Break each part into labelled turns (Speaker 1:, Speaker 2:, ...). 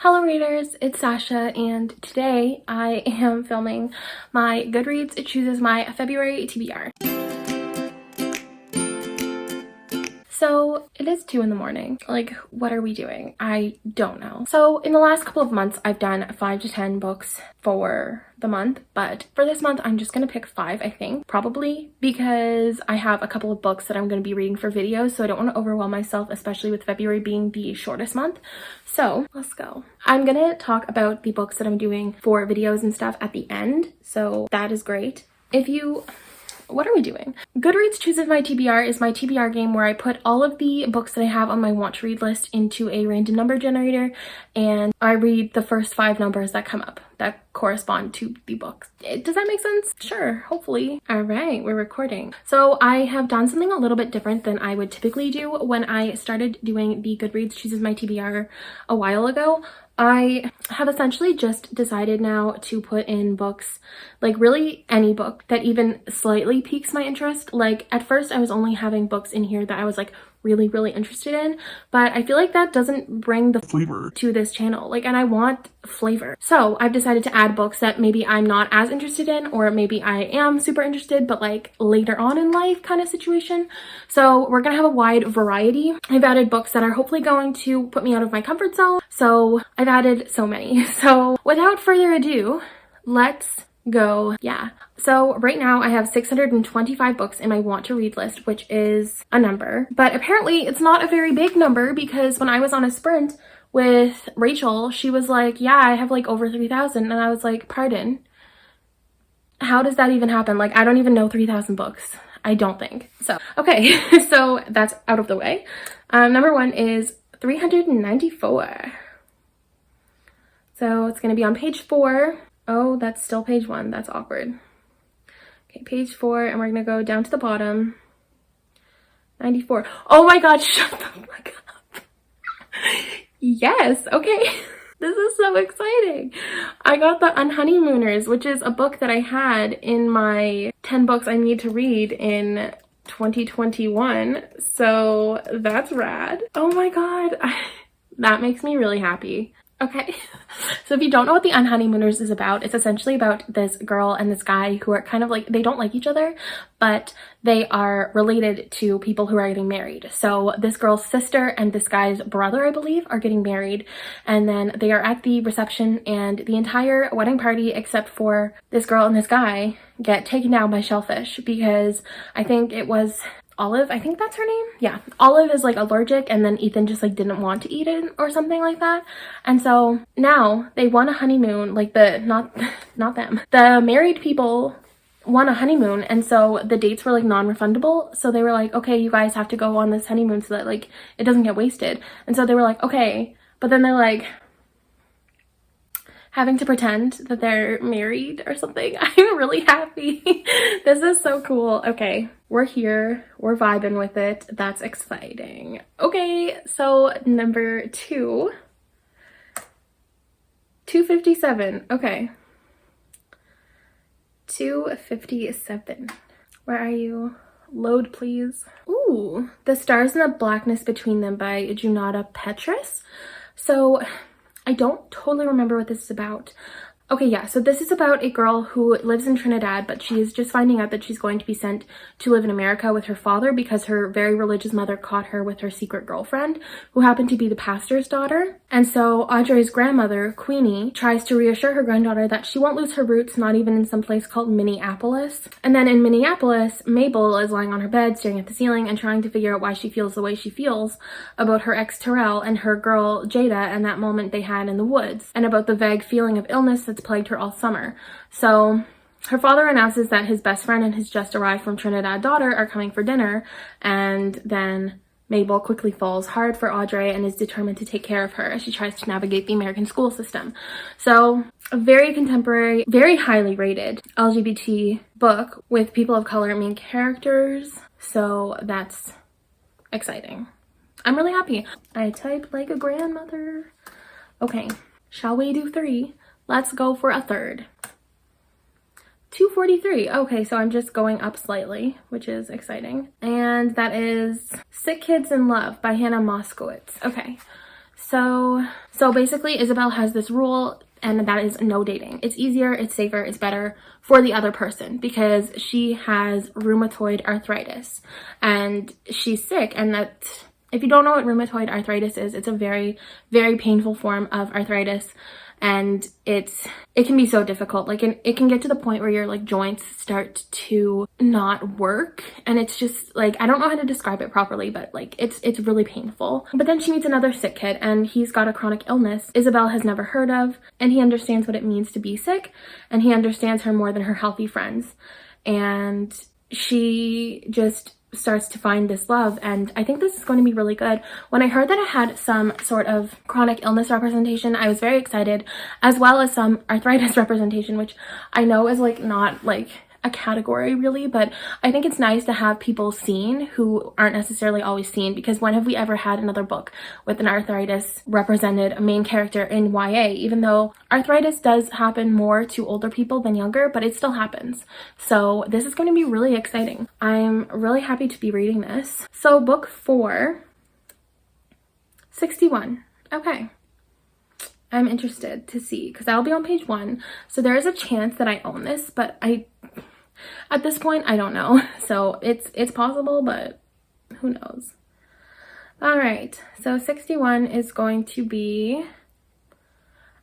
Speaker 1: Hello readers, it's Sasha, and today I am filming my Goodreads It Chooses My February TBR. So it is 2 in the morning. Like, what are we doing? I don't know. So in the last couple of months, I've done 5 to 10 books for the month, but for this month, I'm just gonna pick 5, I think, probably, because I have a couple of books that I'm gonna be reading for videos, so I don't want to overwhelm myself, especially with February being the shortest month. So let's go. I'm gonna talk about the books that I'm doing for videos and stuff at the end, so that is great. What are we doing? Goodreads Chooses My TBR is my TBR game where I put all of the books that I have on my want to read list into a random number generator, and I read the first 5 numbers that come up that correspond to the books. Does that make sense? Sure, hopefully. All right, we're recording. So I have done something a little bit different than I would typically do when I started doing the Goodreads Chooses My TBR a while ago. I have essentially just decided now to put in books, like really any book that even slightly piques my interest. Like at first I was only having books in here that I was like really interested in, but I feel like that doesn't bring the flavor to this channel. Like, and I want flavor. So I've decided to add books that maybe I'm not as interested in, or maybe I am super interested, but like later on in life kind of situation. So we're gonna have a wide variety. I've added books that are hopefully going to put me out of my comfort zone. So I've added so many. So without further ado, let's go. Yeah. So right now I have 625 books in my want to read list, which is a number, but apparently it's not a very big number, because when I was on a sprint with Rachel, she was like, yeah, I have like over 3,000. And I was like, pardon? How does that even happen? Like, I don't even know 3,000 books. I don't think. So, okay. So that's out of the way. Number 1 is 394. So it's going to be on page 4. Oh, that's still page 1. That's awkward. Okay, page 4, and we're gonna go down to the bottom. 94. Oh my god, shut the fuck up. Yes, okay. This is so exciting. I got the Unhoneymooners, which is a book that I had in my 10 books I need to read in 2021. So that's rad. Oh my god. That makes me really happy. Okay, so if you don't know what the Unhoneymooners is about, it's essentially about this girl and this guy who are kind of like, they don't like each other, but they are related to people who are getting married. So this girl's sister and this guy's brother, I believe, are getting married, and then they are at the reception, and the entire wedding party except for this girl and this guy get taken down by shellfish, because I think it was Olive, I think that's her name. Yeah, Olive is like allergic, and then Ethan just like didn't want to eat it or something like that. And so now they want a honeymoon, like not them. The married people want a honeymoon, and so the dates were like non-refundable. So they were like, okay, you guys have to go on this honeymoon so that like it doesn't get wasted. And so they were like, okay, but then they're like having to pretend that they're married or something. I'm really happy. This is so cool. Okay, we're here. We're vibing with it. That's exciting. Okay, so number 2. 257. Okay. 257. Where are you? Load, please. Ooh, The Stars and the Blackness Between Them by Junauda Petrus. So I don't totally remember what this is about. Okay, yeah, so this is about a girl who lives in Trinidad, but she is just finding out that she's going to be sent to live in America with her father because her very religious mother caught her with her secret girlfriend, who happened to be the pastor's daughter. And so Audrey's grandmother, Queenie, tries to reassure her granddaughter that she won't lose her roots, not even in some place called Minneapolis. And then in Minneapolis, Mabel is lying on her bed, staring at the ceiling and trying to figure out why she feels the way she feels about her ex Terrell and her girl Jada and that moment they had in the woods, and about the vague feeling of illness that's plagued her all summer. So her father announces that his best friend and his just arrived from Trinidad daughter are coming for dinner, and then Mabel quickly falls hard for Audrey and is determined to take care of her as she tries to navigate the American school system. So a very contemporary, very highly rated LGBT book with people of color main characters. So that's exciting. I'm really happy. I type like a grandmother. Okay, shall we do 3? Let's go for a 3rd. 243. Okay, so I'm just going up slightly, which is exciting. And that is Sick Kids in Love by Hannah Moskowitz. Okay, So basically Isabel has this rule, and that is no dating. It's easier, it's safer, it's better for the other person because she has rheumatoid arthritis and she's sick. And that, if you don't know what rheumatoid arthritis is, it's a very, very painful form of arthritis. And it can be so difficult. Like, it can get to the point where your like joints start to not work, and it's just like, I don't know how to describe it properly, but like it's really painful. But then she meets another sick kid, and he's got a chronic illness Isabel has never heard of, and he understands what it means to be sick, and he understands her more than her healthy friends, and she just starts to find this love. And I think this is going to be really good. When I heard that it had some sort of chronic illness representation, I was very excited, as well as some arthritis representation, which I know is like not like a category really, but I think it's nice to have people seen who aren't necessarily always seen, because when have we ever had another book with an arthritis represented main character in YA, even though arthritis does happen more to older people than younger, but it still happens. So this is going to be really exciting. I'm really happy to be reading this. So book 4, 61. Okay. I'm interested to see, because that'll be on page 1. So there is a chance that I own this, but at this point, I don't know. So it's possible, but who knows? All right. So 61 is going to be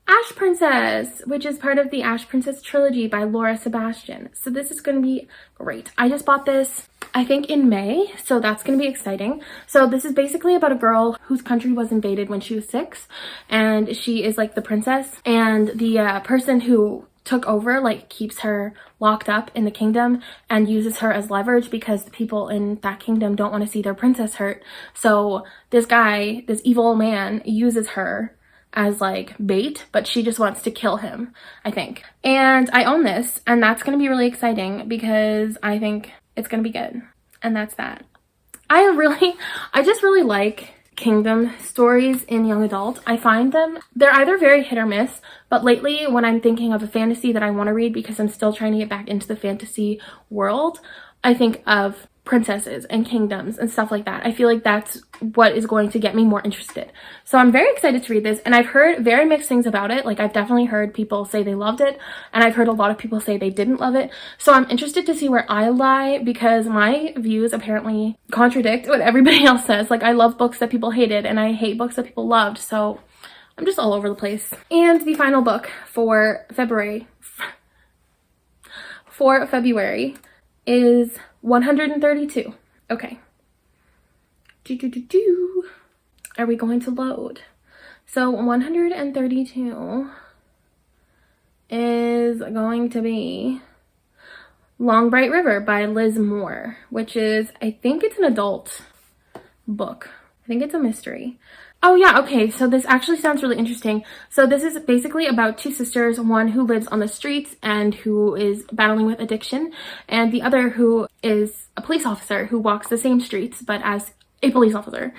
Speaker 1: Ash Princess, which is part of the Ash Princess trilogy by Laura Sebastian. So this is going to be great. I just bought this, I think, in May, so that's going to be exciting. So this is basically about a girl whose country was invaded when she was 6, and she is like the princess, and the person who took over like keeps her locked up in the kingdom and uses her as leverage because the people in that kingdom don't want to see their princess hurt. So this guy, this evil man, uses her as like bait, but she just wants to kill him, I think. And I own this, and that's going to be really exciting because I think it's going to be good. And that's that. I just really like kingdom stories in young adult. I find they're either very hit or miss, but lately when I'm thinking of a fantasy that I want to read, because I'm still trying to get back into the fantasy world, I think of princesses and kingdoms and stuff like that. I feel like that's what is going to get me more interested. So I'm very excited to read this, and I've heard very mixed things about it. Like, I've definitely heard people say they loved it, and I've heard a lot of people say they didn't love it. So I'm interested to see where I lie, because my views apparently contradict what everybody else says. Like, I love books that people hated, and I hate books that people loved. So I'm just all over the place. And the final book for February is 132. Okay. Are we going to load? So 132 is going to be Long Bright River by Liz Moore, which is, I think it's an adult book. I think it's a mystery. Oh yeah, okay, so this actually sounds really interesting. So this is basically about 2 sisters, one who lives on the streets and who is battling with addiction, and the other who is a police officer who walks the same streets, but as a police officer.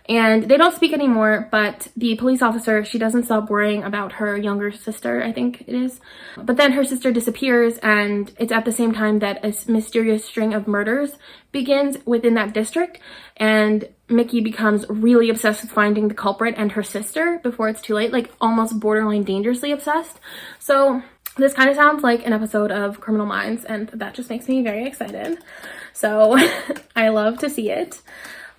Speaker 1: And they don't speak anymore, but the police officer, she doesn't stop worrying about her younger sister, I think it is. But then her sister disappears, and it's at the same time that a mysterious string of murders begins within that district, and Mickey becomes really obsessed with finding the culprit and her sister before it's too late, like almost borderline dangerously obsessed. So this kind of sounds like an episode of Criminal Minds, and that just makes me very excited. So I love to see it.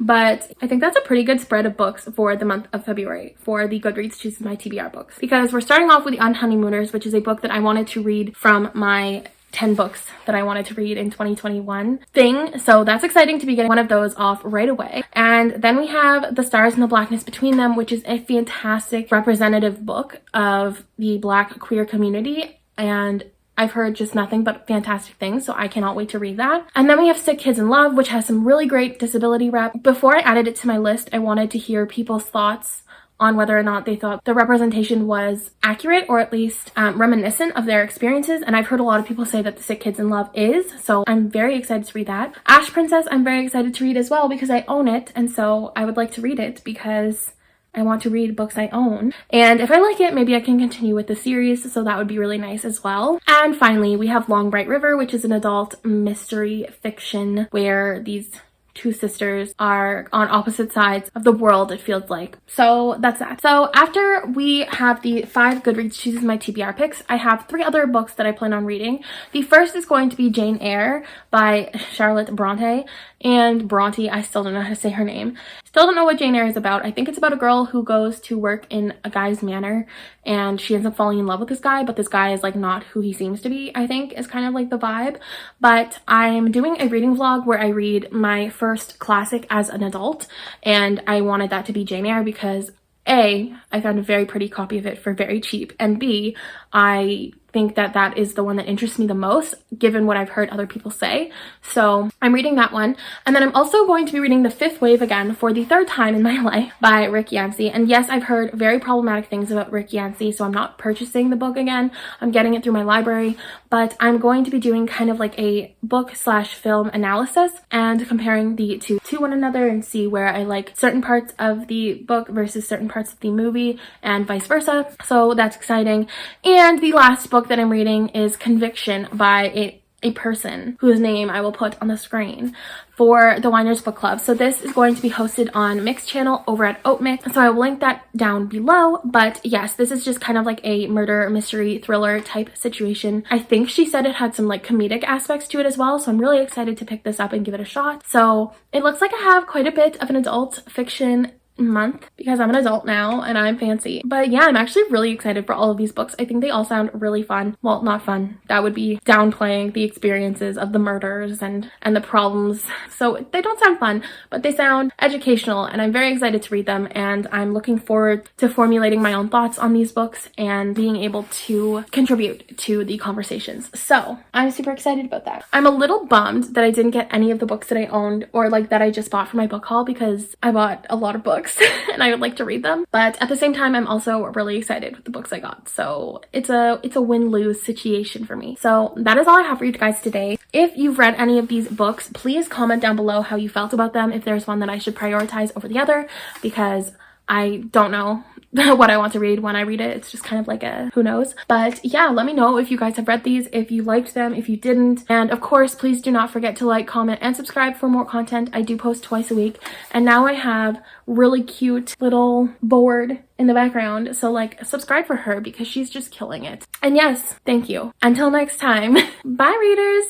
Speaker 1: But I think that's a pretty good spread of books for the month of February for the Goodreads Chooses My TBR books, because we're starting off with The Unhoneymooners, which is a book that I wanted to read from my 10 books that I wanted to read in 2021 thing. So that's exciting to be getting one of those off right away. And then we have The Stars and the Blackness Between Them, which is a fantastic representative book of the Black queer community. And I've heard just nothing but fantastic things, so I cannot wait to read that. And then we have Sick Kids in Love, which has some really great disability rep. Before I added it to my list, I wanted to hear people's thoughts on whether or not they thought the representation was accurate, or at least reminiscent of their experiences. And I've heard a lot of people say that the Sick Kids in Love is, so I'm very excited to read that. Ash Princess, I'm very excited to read as well because I own it, and so I would like to read it because I want to read books I own. And if I like it, maybe I can continue with the series, so that would be really nice as well. And finally, we have Long Bright River, which is an adult mystery fiction where these two sisters are on opposite sides of the world, it feels like. So that's that. So after we have the 5 Goodreads chooses my TBR picks, I have 3 other books that I plan on reading. The first is going to be Jane Eyre by Charlotte Bronte. And Bronte, I still don't know how to say her name. Still don't know what Jane Eyre is about. I think it's about a girl who goes to work in a guy's manor and she ends up falling in love with this guy, but this guy is like not who he seems to be, I think is kind of like the vibe. But I'm doing a reading vlog where I read my first classic as an adult, and I wanted that to be Jane Eyre because A, I found a very pretty copy of it for very cheap, and B, I think that that is the one that interests me the most given what I've heard other people say. So I'm reading that one, and then I'm also going to be reading The Fifth Wave again for the 3rd time in my life by Rick Yancey. And yes, I've heard very problematic things about Rick Yancey, so I'm not purchasing the book again. I'm getting it through my library, but I'm going to be doing kind of like a book/film analysis and comparing the two to one another and see where I like certain parts of the book versus certain parts of the movie and vice versa. So that's exciting. And the last book that I'm reading is Conviction by a person whose name I will put on the screen for the Winers Book Club. So this is going to be hosted on Mick's channel over at Oatmix. So I will link that down below. But yes, this is just kind of like a murder mystery thriller type situation. I think she said it had some like comedic aspects to it as well. So I'm really excited to pick this up and give it a shot. So it looks like I have quite a bit of an adult fiction month because I'm an adult now and I'm fancy. But yeah, I'm actually really excited for all of these books. I think they all sound really fun. Well, not fun. That would be downplaying the experiences of the murders and the problems. So they don't sound fun, but they sound educational and I'm very excited to read them, and I'm looking forward to formulating my own thoughts on these books and being able to contribute to the conversations. So I'm super excited about that. I'm a little bummed that I didn't get any of the books that I owned or like that I just bought for my book haul because I bought a lot of books and I would like to read them, but at the same time I'm also really excited with the books I got. So it's a win-lose situation for me. So that is all I have for you guys today. If you've read any of these books, please comment down below how you felt about them, if there's one that I should prioritize over the other, because I don't know what I want to read when I read it. It's just kind of like a who knows. But yeah, let me know if you guys have read these, if you liked them, if you didn't. And of course, please do not forget to like, comment, and subscribe for more content. I do post twice a week. And now I have really cute little board in the background. So like subscribe for her because she's just killing it. And yes, thank you. Until next time. Bye readers.